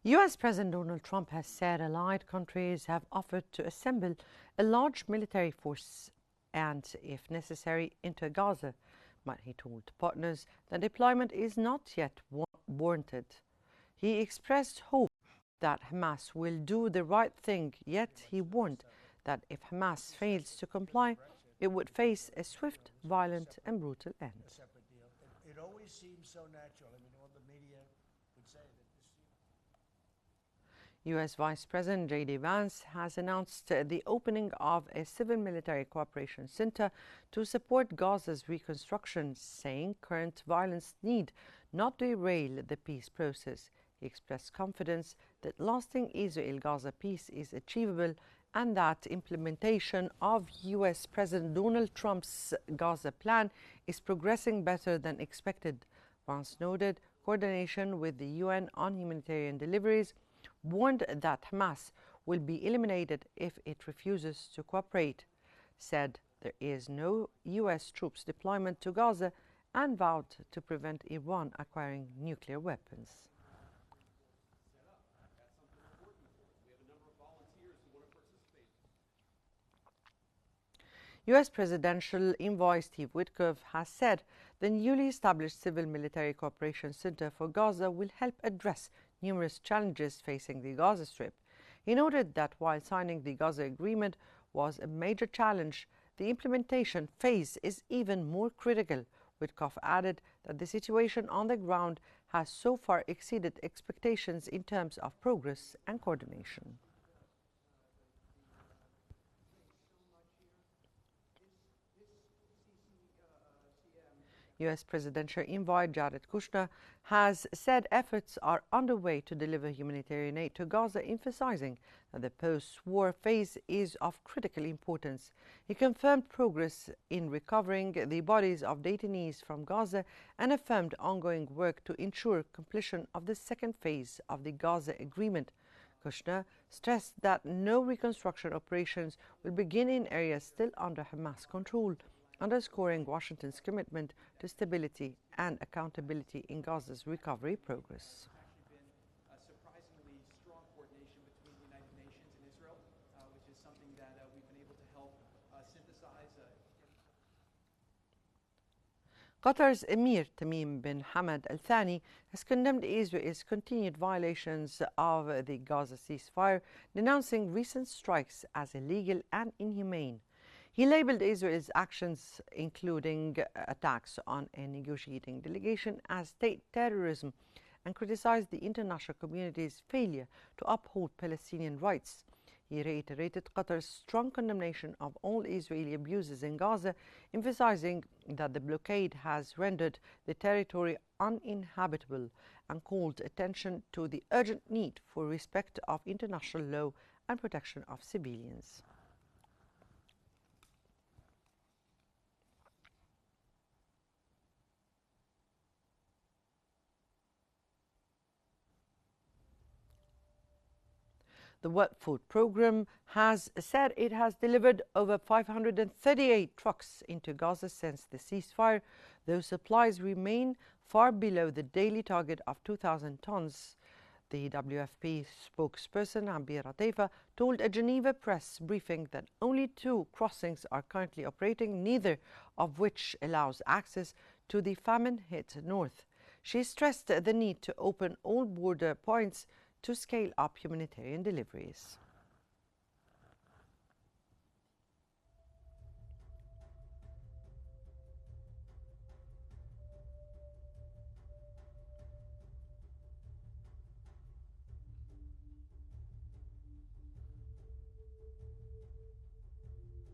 U.S. President Donald Trump has said allied countries have offered to assemble a large military force and, if necessary, into Gaza. But he told partners that deployment is not yet warranted. He expressed hope that Hamas will do the right thing, yet he warned that if Hamas fails to comply, it would face a swift, violent and brutal end. It always seems so natural. I mean, all the media would say that this. U.S. Vice President J.D. Vance has announced the opening of a civil-military cooperation center to support Gaza's reconstruction, saying current violence need not derail the peace process. He expressed confidence that lasting Israel-Gaza peace is achievable and that implementation of U.S. President Donald Trump's Gaza plan is progressing better than expected. Vance noted coordination with the UN on humanitarian deliveries, warned that Hamas will be eliminated if it refuses to cooperate, said there is no U.S. troops deployment to Gaza, and vowed to prevent Iran acquiring nuclear weapons. U.S. Presidential Envoy Steve Witkoff has said the newly established Civil-Military Cooperation Center for Gaza will help address numerous challenges facing the Gaza Strip. He noted that while signing the Gaza Agreement was a major challenge, the implementation phase is even more critical. Witkoff added that the situation on the ground has so far exceeded expectations in terms of progress and coordination. U.S. Presidential Envoy Jared Kushner has said efforts are underway to deliver humanitarian aid to Gaza, emphasizing that the post-war phase is of critical importance. He confirmed progress in recovering the bodies of detainees from Gaza and affirmed ongoing work to ensure completion of the second phase of the Gaza Agreement. Kushner stressed that no reconstruction operations will begin in areas still under Hamas control, underscoring Washington's commitment to stability and accountability in Gaza's recovery progress. Actually been surprisingly strong coordination between the United Nations and Israel, which is something that we've been able to help synthesize. Qatar's Emir Tamim bin Hamad Al Thani has condemned Israel's continued violations of the Gaza ceasefire, denouncing recent strikes as illegal and inhumane. He labeled Israel's actions, including attacks on a negotiating delegation, as state terrorism and criticized the international community's failure to uphold Palestinian rights. He reiterated Qatar's strong condemnation of all Israeli abuses in Gaza, emphasizing that the blockade has rendered the territory uninhabitable, and called attention to the urgent need for respect of international law and protection of civilians. The World Food Programme has said it has delivered over 538 trucks into Gaza since the ceasefire, though supplies remain far below the daily target of 2,000 tons. The WFP spokesperson, Abir Ateifa, told a Geneva press briefing that only 2 crossings are currently operating, neither of which allows access to the famine-hit north. She stressed the need to open all border points to scale up humanitarian deliveries.